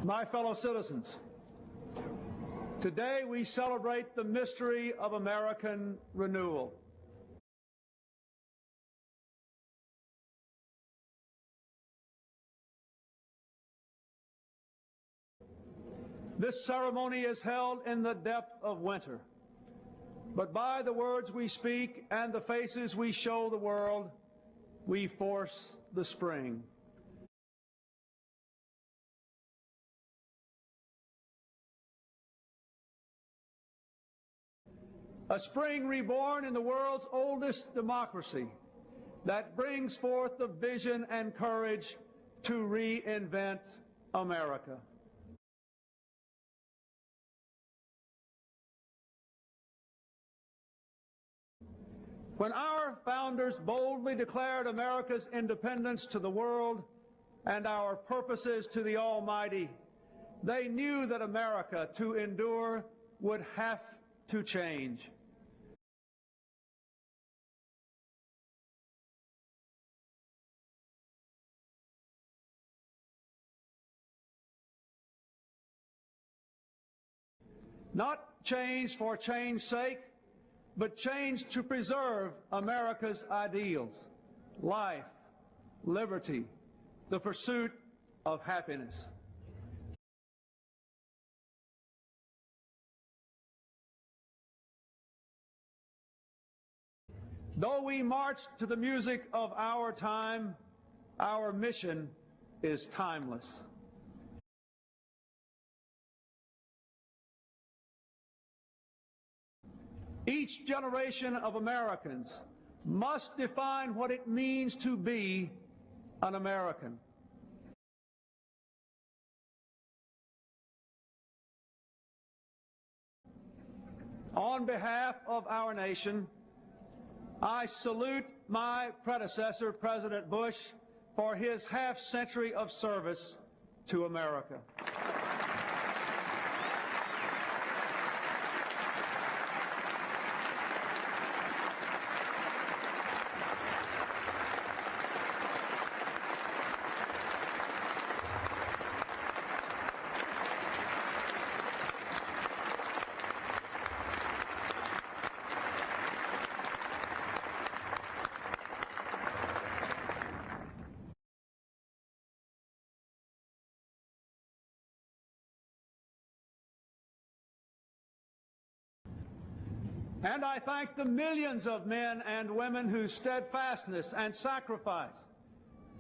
My fellow citizens, today we celebrate the mystery of American renewal. This ceremony is held in the depth of winter, but by the words we speak and the faces we show the world, we force the spring. A spring reborn in the world's oldest democracy that brings forth the vision and courage to reinvent America. When our founders boldly declared America's independence to the world and our purposes to the Almighty, they knew that America, to endure, would have to change. Not change for change's sake, but change to preserve America's ideals, life, liberty, the pursuit of happiness. Though we march to the music of our time, our mission is timeless. Each generation of Americans must define what it means to be an American. On behalf of our nation, I salute my predecessor, President Bush, for his half-century of service to America. And I thank the millions of men and women whose steadfastness and sacrifice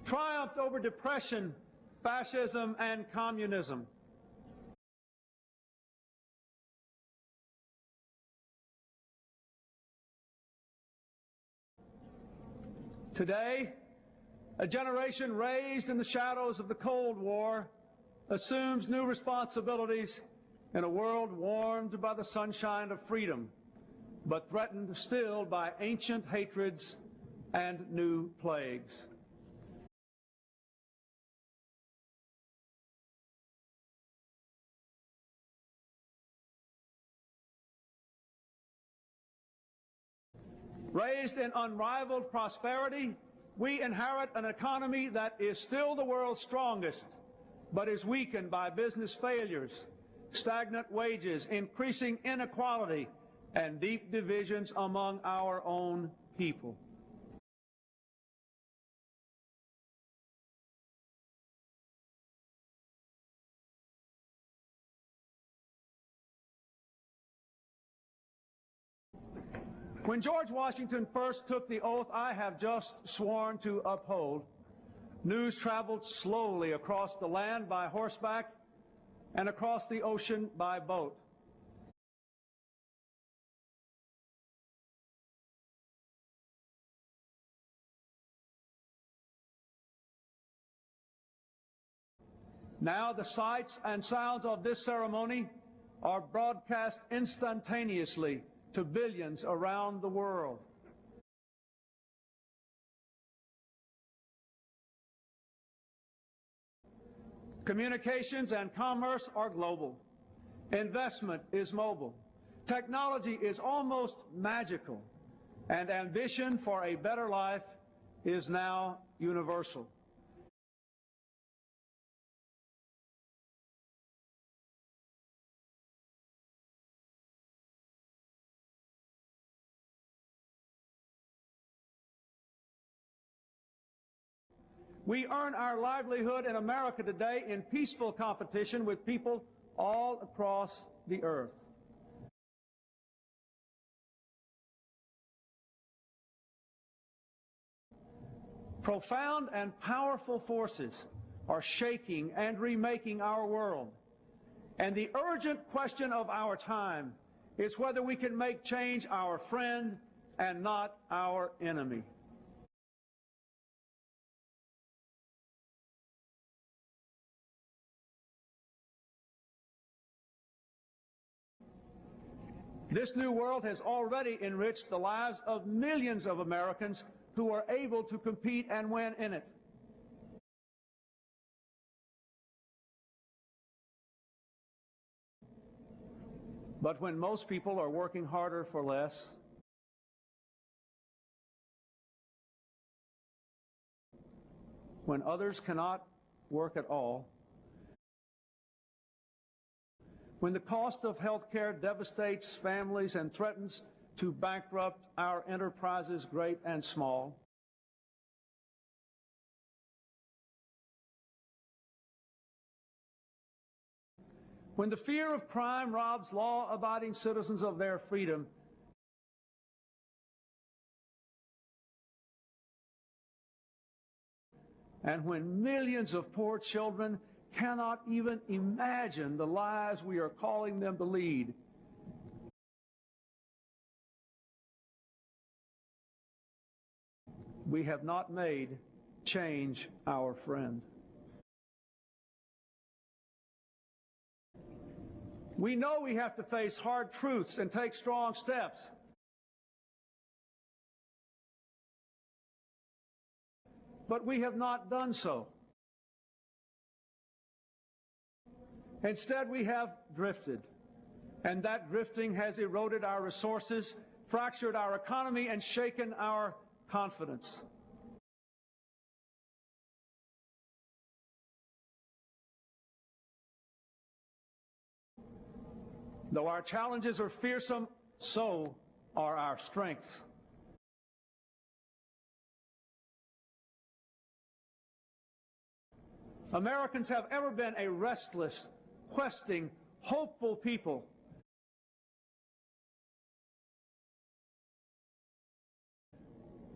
triumphed over depression, fascism, and communism. Today, a generation raised in the shadows of the Cold War assumes new responsibilities in a world warmed by the sunshine of freedom, but threatened still by ancient hatreds and new plagues. Raised in unrivaled prosperity, we inherit an economy that is still the world's strongest, but is weakened by business failures, stagnant wages, increasing inequality, and deep divisions among our own people. When George Washington first took the oath I have just sworn to uphold, news traveled slowly across the land by horseback and across the ocean by boat. Now the sights and sounds of this ceremony are broadcast instantaneously to billions around the world. Communications and commerce are global. Investment is mobile. Technology is almost magical. And ambition for a better life is now universal. We earn our livelihood in America today in peaceful competition with people all across the earth. Profound and powerful forces are shaking and remaking our world. And the urgent question of our time is whether we can make change our friend and not our enemy. This new world has already enriched the lives of millions of Americans who are able to compete and win in it. But when most people are working harder for less, when others cannot work at all, when the cost of health care devastates families and threatens to bankrupt our enterprises, great and small, when the fear of crime robs law-abiding citizens of their freedom, and when millions of poor children cannot even imagine the lives we are calling them to lead, we have not made change our friend. We know we have to face hard truths and take strong steps. But we have not done so. Instead, we have drifted, and that drifting has eroded our resources, fractured our economy, and shaken our confidence. Though our challenges are fearsome, so are our strengths. Americans have ever been a restless, questing, hopeful people.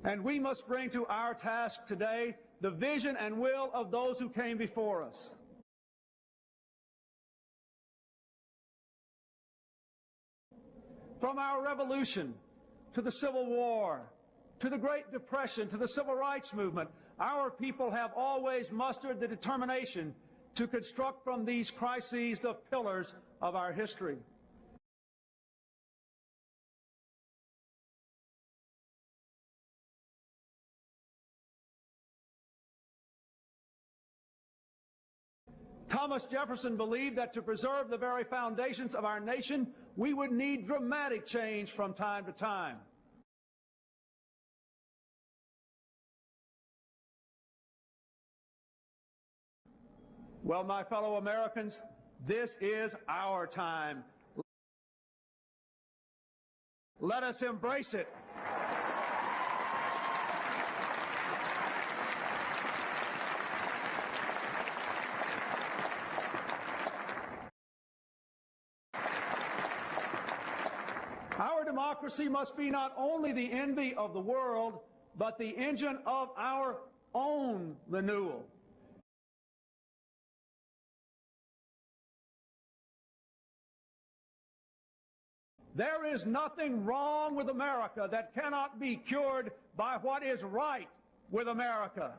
And we must bring to our task today the vision and will of those who came before us. From our revolution to the Civil War, to the Great Depression, to the Civil Rights Movement, our people have always mustered the determination to construct from these crises the pillars of our history. Thomas Jefferson believed that to preserve the very foundations of our nation, we would need dramatic change from time to time. Well, my fellow Americans, this is our time. Let us embrace it. Our democracy must be not only the envy of the world, but the engine of our own renewal. There is nothing wrong with America that cannot be cured by what is right with America.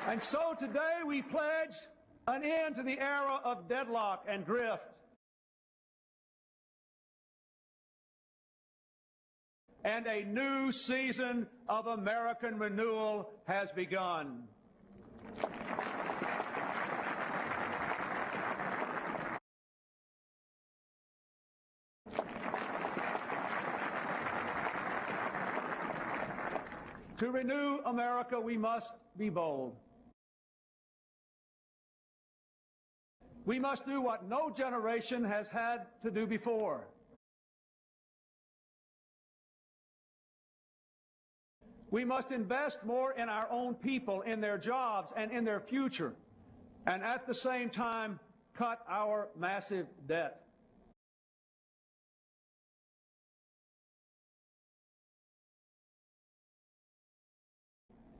And so today we pledge an end to the era of deadlock and drift. And a new season of American renewal has begun. To renew America, we must be bold. We must do what no generation has had to do before. We must invest more in our own people, in their jobs, and in their future, and at the same time, cut our massive debt.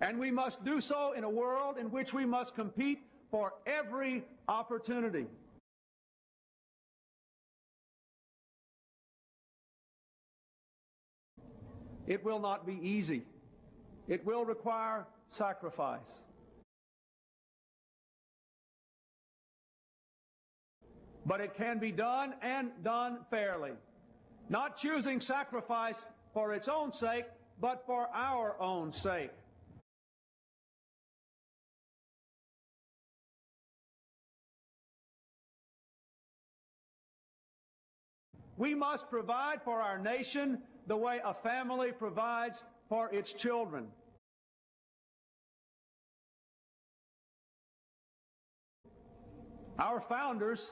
And we must do so in a world in which we must compete for every opportunity. It will not be easy. It will require sacrifice. But it can be done and done fairly, not choosing sacrifice for its own sake, but for our own sake. We must provide for our nation the way a family provides for its children. Our founders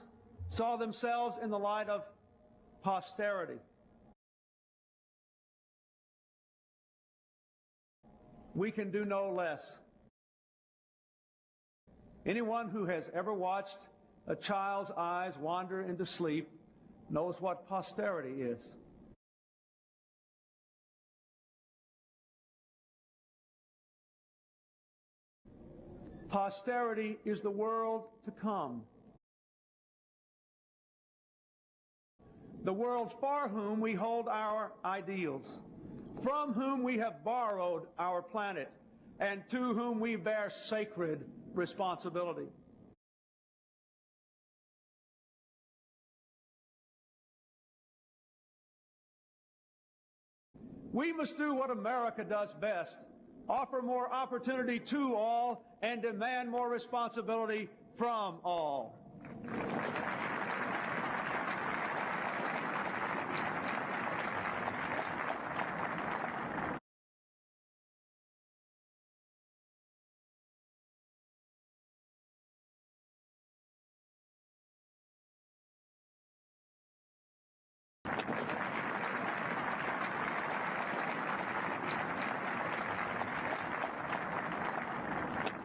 saw themselves in the light of posterity. We can do no less. Anyone who has ever watched a child's eyes wander into sleep knows what posterity is. Posterity is the world to come. The world for whom we hold our ideals, from whom we have borrowed our planet, and to whom we bear sacred responsibility. We must do what America does best, offer more opportunity to all, and demand more responsibility from all.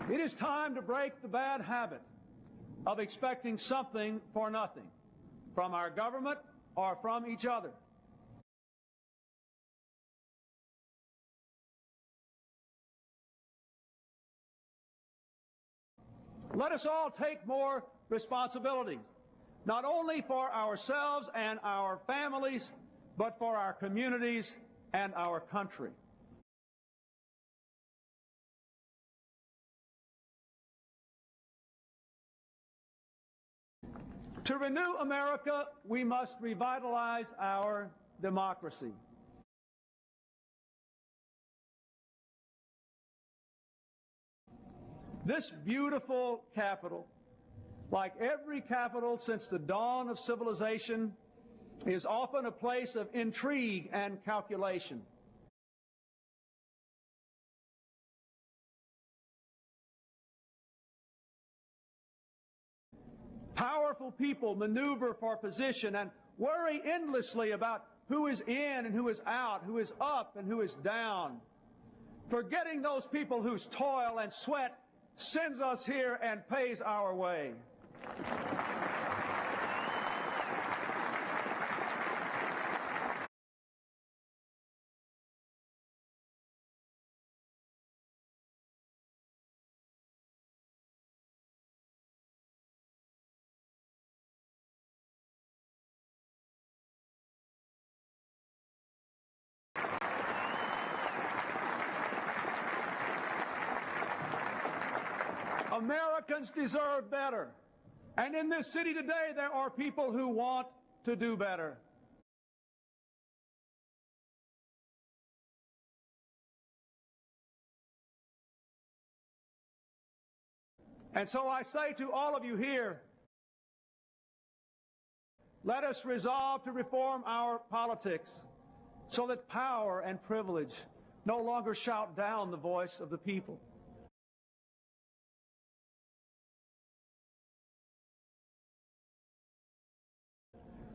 It is time to break the bad habit of expecting something for nothing from our government or from each other. Let us all take more responsibility, not only for ourselves and our families, but for our communities and our country. To renew America, we must revitalize our democracy. This beautiful capital, like every capital since the dawn of civilization, is often a place of intrigue and calculation. Powerful people maneuver for position and worry endlessly about who is in and who is out, who is up and who is down, forgetting those people whose toil and sweat sends us here and pays our way. Americans deserve better. And in this city today, there are people who want to do better. And so I say to all of you here, let us resolve to reform our politics so that power and privilege no longer shout down the voice of the people.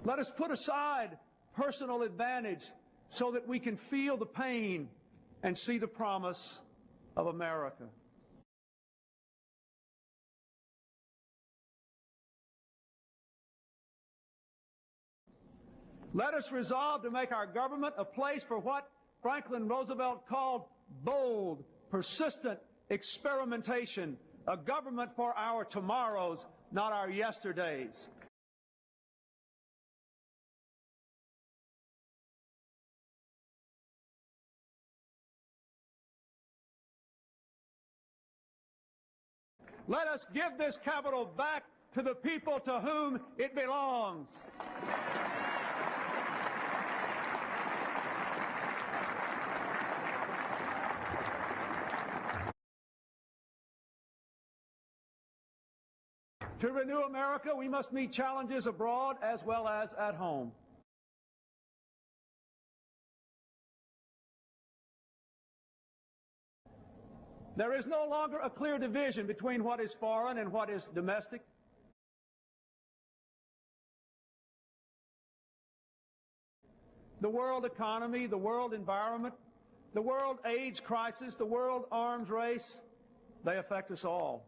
Let us put aside personal advantage so that we can feel the pain and see the promise of America. Let us resolve to make our government a place for what Franklin Roosevelt called bold, persistent experimentation, a government for our tomorrows, not our yesterdays. Let us give this capital back to the people to whom it belongs. To renew America, we must meet challenges abroad as well as at home. There is no longer a clear division between what is foreign and what is domestic. The world economy, the world environment, the world AIDS crisis, the world arms race, they affect us all.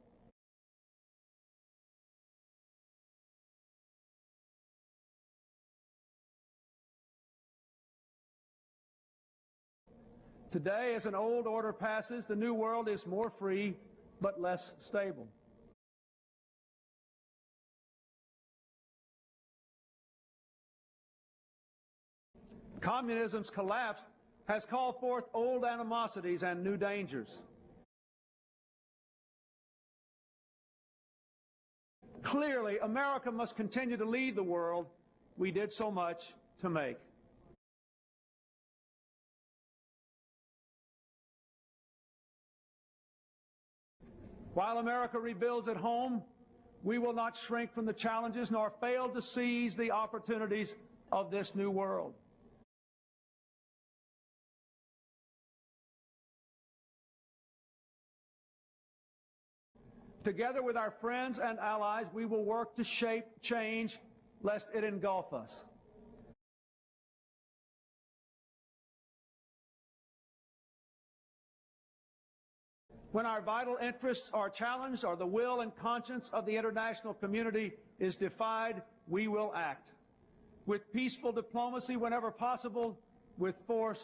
Today, as an old order passes, the new world is more free but less stable. Communism's collapse has called forth old animosities and new dangers. Clearly, America must continue to lead the world we did so much to make. While America rebuilds at home, we will not shrink from the challenges nor fail to seize the opportunities of this new world. Together with our friends and allies, we will work to shape change lest it engulf us. When our vital interests are challenged or the will and conscience of the international community is defied, we will act. With peaceful diplomacy whenever possible, with force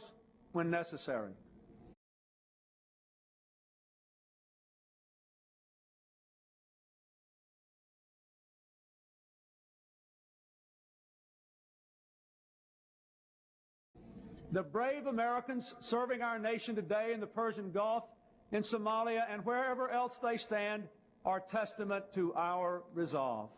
when necessary. The brave Americans serving our nation today in the Persian Gulf, in Somalia, and wherever else they stand are testament to our resolve.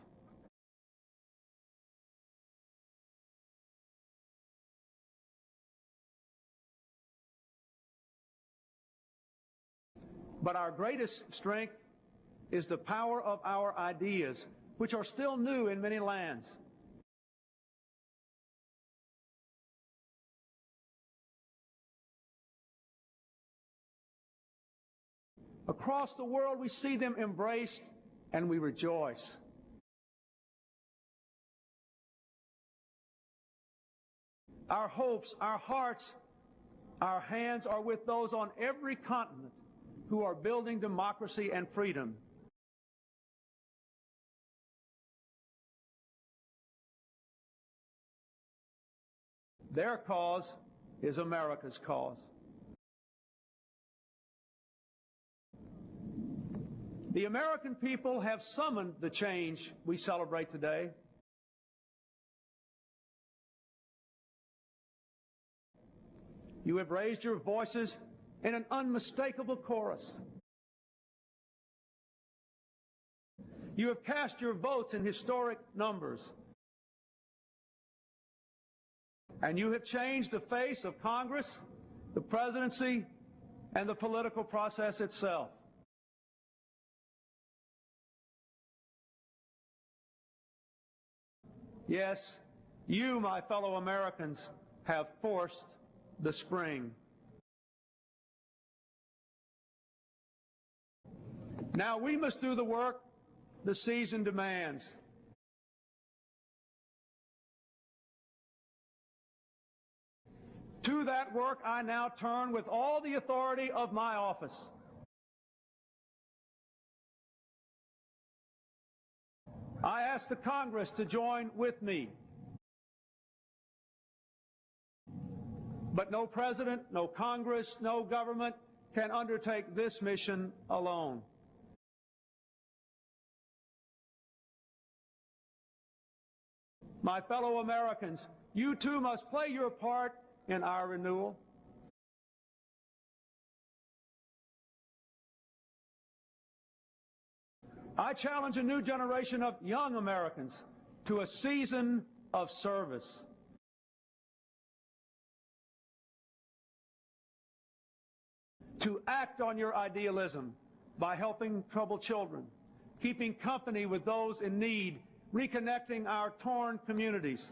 But our greatest strength is the power of our ideas, which are still new in many lands. Across the world, we see them embraced and we rejoice. Our hopes, our hearts, our hands are with those on every continent who are building democracy and freedom. Their cause is America's cause. The American people have summoned the change we celebrate today. You have raised your voices in an unmistakable chorus. You have cast your votes in historic numbers. And you have changed the face of Congress, the presidency, and the political process itself. Yes, you, my fellow Americans, have forced the spring. Now we must do the work the season demands. To that work I now turn with all the authority of my office. I ask the Congress to join with me. But no president, no Congress, no government can undertake this mission alone. My fellow Americans, you too must play your part in our renewal. I challenge a new generation of young Americans to a season of service. To act on your idealism by helping troubled children, keeping company with those in need, reconnecting our torn communities.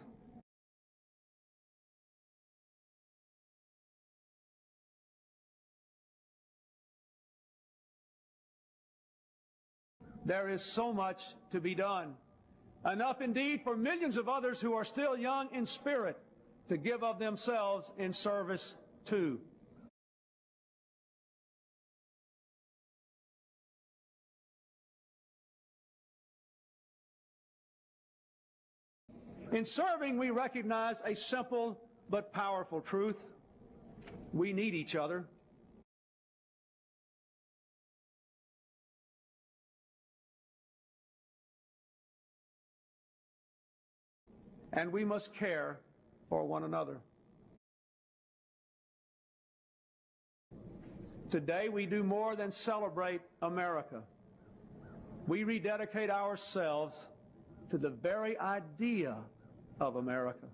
There is so much to be done. Enough indeed for millions of others who are still young in spirit to give of themselves in service too. In serving, we recognize a simple but powerful truth. We need each other. And we must care for one another. Today, we do more than celebrate America. We rededicate ourselves to the very idea of America.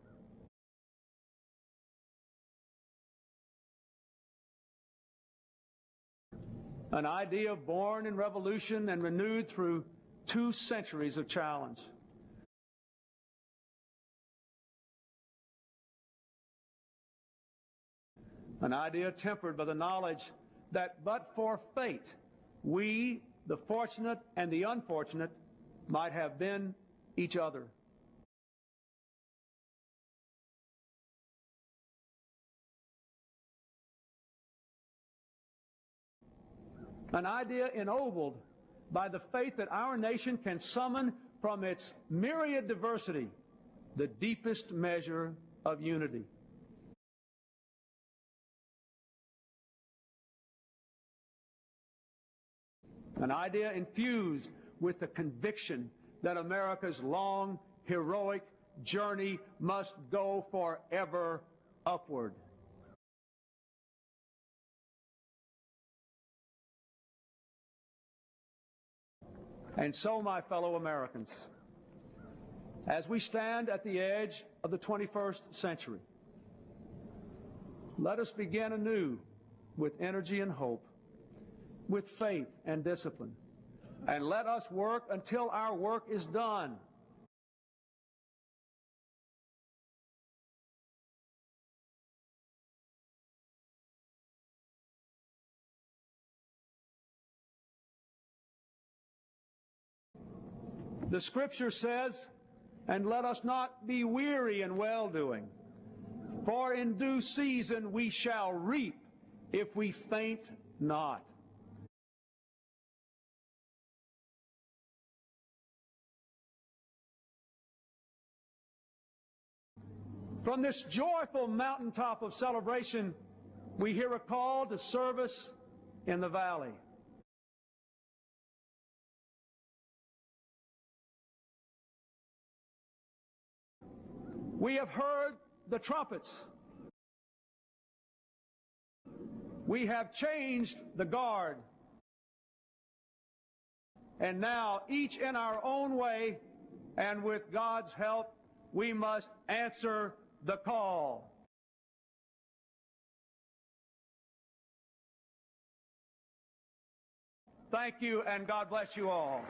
An idea born in revolution and renewed through 2 centuries of challenge. An idea tempered by the knowledge that but for fate, we, the fortunate and the unfortunate, might have been each other. An idea ennobled by the faith that our nation can summon from its myriad diversity the deepest measure of unity. An idea infused with the conviction that America's long, heroic journey must go forever upward. And so, my fellow Americans, as we stand at the edge of the 21st century, let us begin anew with energy and hope, with faith and discipline, and let us work until our work is done. The Scripture says, and let us not be weary in well-doing, for in due season we shall reap if we faint not. From this joyful mountaintop of celebration, we hear a call to service in the valley. We have heard the trumpets. We have changed the guard. And now, each in our own way, and with God's help, we must answer the call. Thank you, and God bless you all.